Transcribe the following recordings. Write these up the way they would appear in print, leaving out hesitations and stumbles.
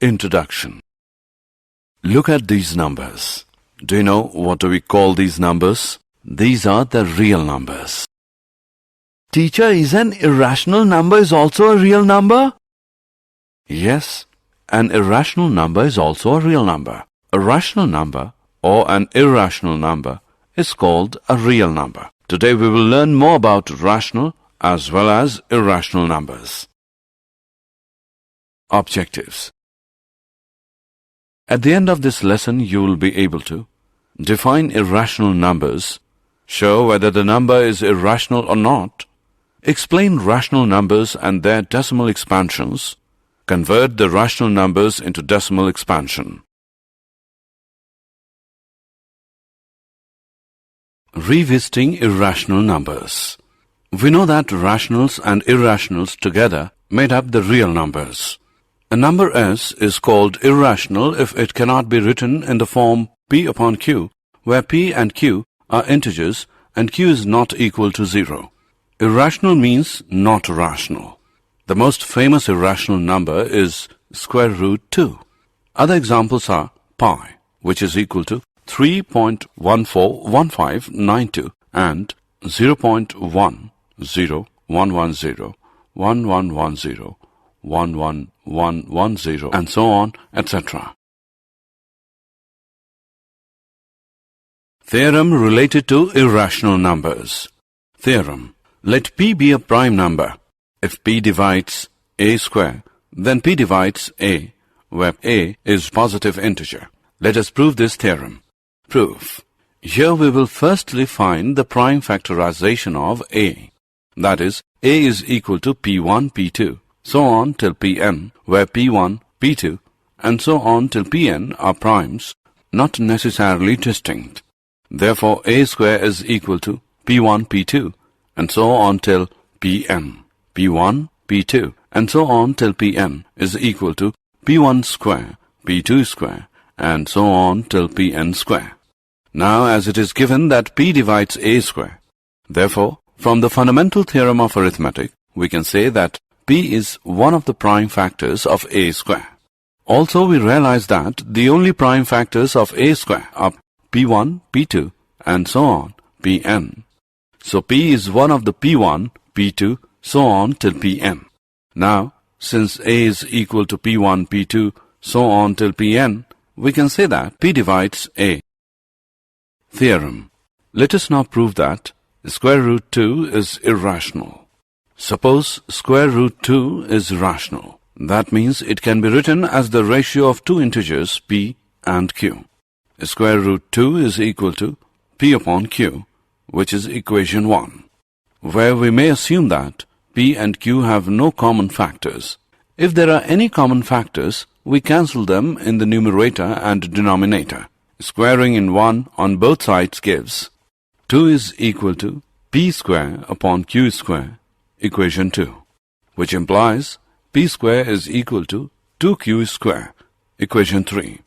Introduction. Look at these numbers. Do you know what do we call these numbers? These are the real numbers. Teacher, is an irrational number is also a real number? Yes, an irrational number is also a real number. A rational number or an irrational number is called a real number. Today we will learn more about rational as well as irrational numbers. Objectives. At the end of this lesson, you will be able to define irrational numbers, show whether the number is irrational or not, explain rational numbers and their decimal expansions, convert the rational numbers into decimal expansion. Revisiting irrational numbers. We know that rationals and irrationals together made up the real numbers. A number S is called irrational if it cannot be written in the form P upon Q, where P and Q are integers and Q is not equal to 0. Irrational means not rational. The most famous irrational number is square root 2. Other examples are pi, which is equal to 3.141592 and 0.101101110 11110 and so on, etc. Theorem related to irrational numbers. Theorem. Let P be a prime number. If P divides A square, then P divides A, where A is positive integer. Let us prove this theorem. Proof. Here we will firstly find the prime factorization of A. That is, A is equal to P1, P2, so on till Pn, where P1, P2, and so on till Pn are primes, not necessarily distinct. Therefore, A square is equal to P1, P2, and so on till Pn. P1, P2, and so on till Pn is equal to P1 square, P2 square, and so on till Pn square. Now, as it is given that P divides A square, therefore, from the fundamental theorem of arithmetic, we can say that P is one of the prime factors of A square. Also, we realize that the only prime factors of A square are P1, P2, and so on, Pn. So, P is one of the P1, P2, so on till Pn. Now, since A is equal to P1, P2, so on till Pn, we can say that P divides A. Theorem. Let us now prove that square root 2 is irrational. Suppose square root 2 is rational. That means it can be written as the ratio of two integers P and Q. Square root 2 is equal to P upon Q, which is equation 1, where we may assume that P and Q have no common factors. If there are any common factors, we cancel them in the numerator and denominator. Squaring in 1 on both sides gives 2 is equal to P square upon Q square, equation 2, which implies P square is equal to 2Q square, equation 3.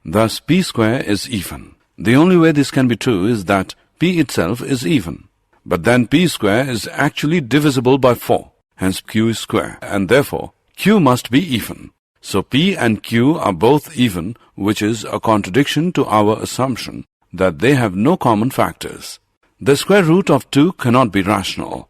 Thus, P square is even. The only way this can be true is that P itself is even. But then P square is actually divisible by 4, hence Q square, and therefore Q must be even. So P and Q are both even, which is a contradiction to our assumption that they have no common factors. The square root of 2 cannot be rational.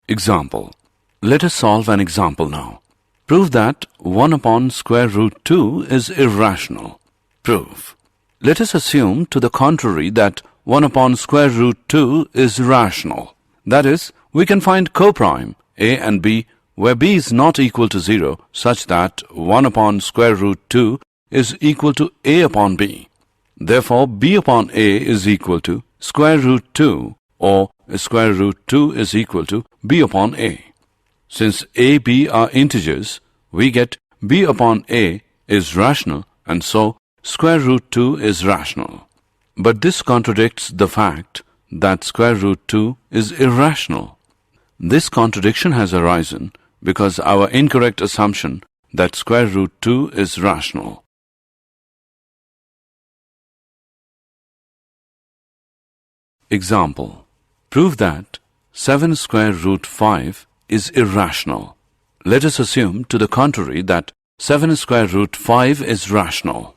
Example. Let us solve an example now. Prove that 1 upon square root 2 is irrational. Proof. Let us assume to the contrary that 1 upon square root 2 is rational. That is, we can find coprime A and B where B is not equal to 0 such that 1 upon square root 2 is equal to A upon B. Therefore, B upon A is equal to square root 2 or square root 2 is equal to B upon A. Since A, B are integers, we get B upon A is rational and so square root 2 is rational. But this contradicts the fact that square root 2 is irrational. This contradiction has arisen because our incorrect assumption that square root 2 is rational. Example. Prove that 7 square root 5 is irrational. Let us assume to the contrary that 7 square root 5 is rational.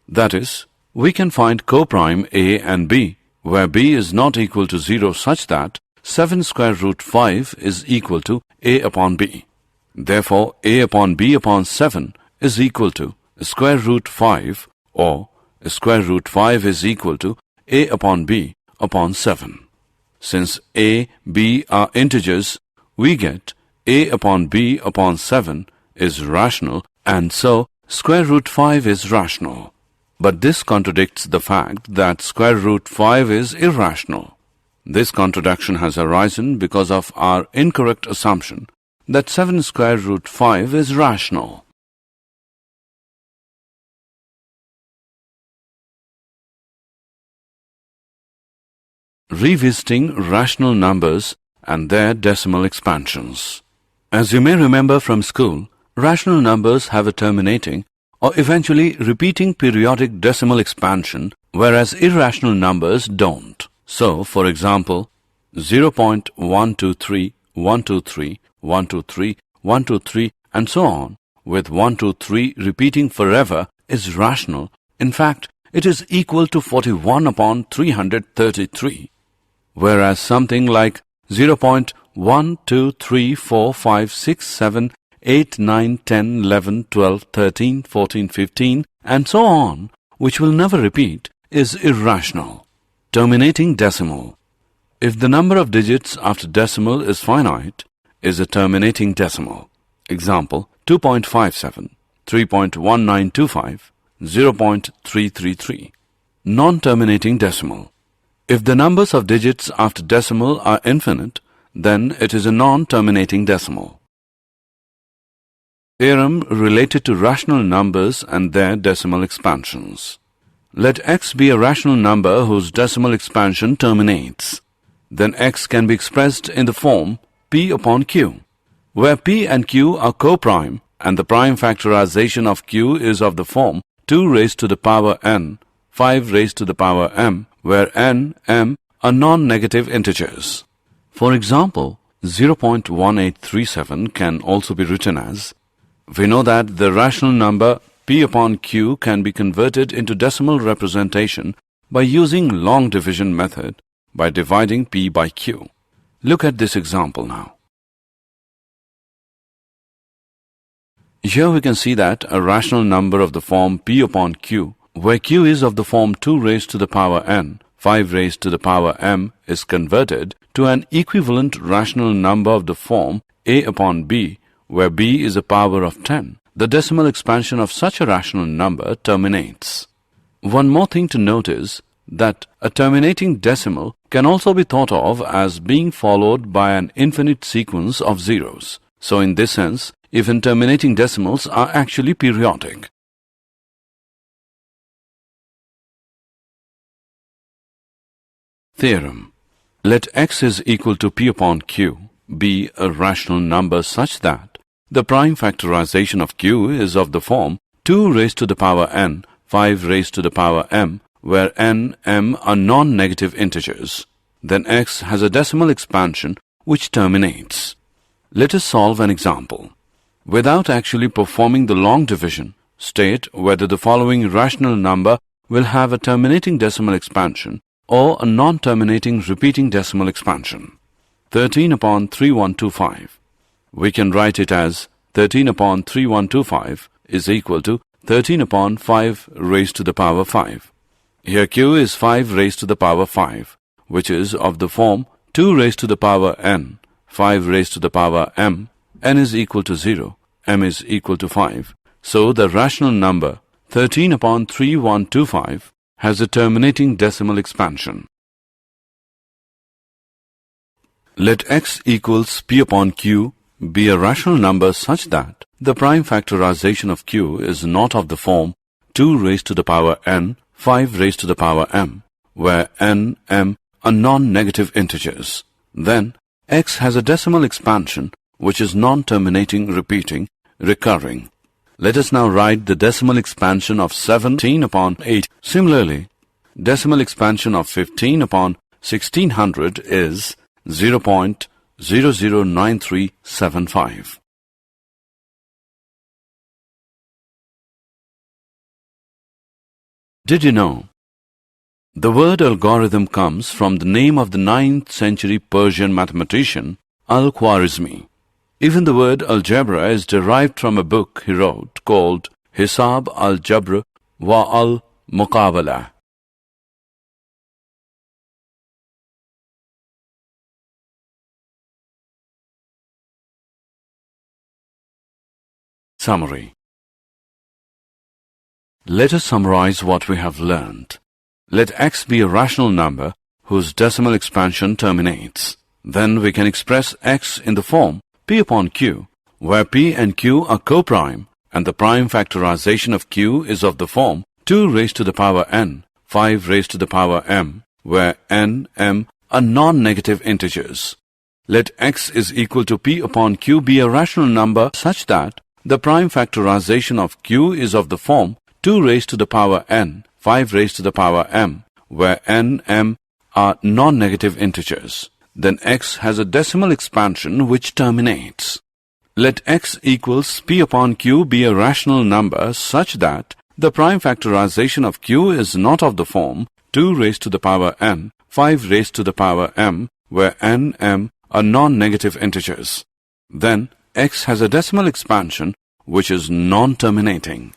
That is, we can find coprime a and b, where b is not equal to 0 such that 7 square root 5 is equal to a upon b. Therefore, a upon b upon 7 is equal to square root 5, or square root 5 is equal to a upon b upon 7. Since a, b are integers, we get a upon b upon 7 is rational, and so square root 5 is rational. But this contradicts the fact that square root 5 is irrational. This contradiction has arisen because of our incorrect assumption that 7 square root 5 is rational. Revisiting rational numbers and their decimal expansions. As you may remember from school, rational numbers have a terminating or eventually repeating periodic decimal expansion, whereas irrational numbers don't. So, for example, 0.123, 123, 123, 123, and so on, with 123 repeating forever is rational. In fact, it is equal to 41 upon 333. Whereas something like 0.1, 2, 3, 4, 5, 6, 7, 8, 9, 10, 11, 12, 13, 14, 15, and so on, which will never repeat, is irrational. Terminating decimal. If the number of digits after decimal is finite, is a terminating decimal. Example, 2.57, 3.1925, 0.333. Non-terminating decimal. If the numbers of digits after decimal are infinite, then it is a non-terminating decimal. Theorem related to rational numbers and their decimal expansions. Let x be a rational number whose decimal expansion terminates. Then x can be expressed in the form p upon q, where p and q are coprime and the prime factorization of q is of the form 2 raised to the power n, 5 raised to the power m, where n, m are non-negative integers. For example, 0.1837 can also be written as, we know that the rational number p upon q can be converted into decimal representation by using long division method by dividing p by q. Look at this example now. Here we can see that a rational number of the form p upon q, where q is of the form 2 raised to the power n, 5 raised to the power m, is converted to an equivalent rational number of the form a upon b, where b is a power of 10. The decimal expansion of such a rational number terminates. One more thing to note is that a terminating decimal can also be thought of as being followed by an infinite sequence of zeros. So in this sense, even terminating decimals are actually periodic. Theorem. Let x is equal to p upon q be a rational number such that the prime factorization of q is of the form 2 raised to the power n, 5 raised to the power m, where n, m are non-negative integers. Then x has a decimal expansion which terminates. Let us solve an example. Without actually performing the long division, state whether the following rational number will have a terminating decimal expansion or a non-terminating repeating decimal expansion. 13 upon 3125. We can write it as 13 upon 3125 is equal to 13 upon 5 raised to the power 5. Here q is 5 raised to the power 5, which is of the form 2 raised to the power n, 5 raised to the power m, n is equal to 0, m is equal to 5. So the rational number 13 upon 3125 has a terminating decimal expansion. Let x equals p upon q be a rational number such that the prime factorization of q is not of the form 2 raised to the power n, 5 raised to the power m, where n, m are non-negative integers. Then x has a decimal expansion which is non-terminating, repeating, recurring. Let us now write the decimal expansion of 17 upon 8. Similarly, decimal expansion of 15 upon 1600 is 0.009375. Did you know? The word algorithm comes from the name of the 9th century Persian mathematician Al-Khwarizmi. Even the word algebra is derived from a book he wrote called Hisab al-Jabr wa al-Muqawala. Summary. Let us summarize what we have learned. Let x be a rational number whose decimal expansion terminates. Then we can express x in the form p upon q, where p and q are co-prime, and the prime factorization of q is of the form 2 raised to the power n, 5 raised to the power m, where n, m are non-negative integers. Let x is equal to p upon q be a rational number such that the prime factorization of q is of the form 2 raised to the power n, 5 raised to the power m, where n, m are non-negative integers. Then x has a decimal expansion which terminates. Let x equals p upon q be a rational number such that the prime factorization of q is not of the form 2 raised to the power n, 5 raised to the power m, where n, m are non-negative integers. Then x has a decimal expansion which is non-terminating.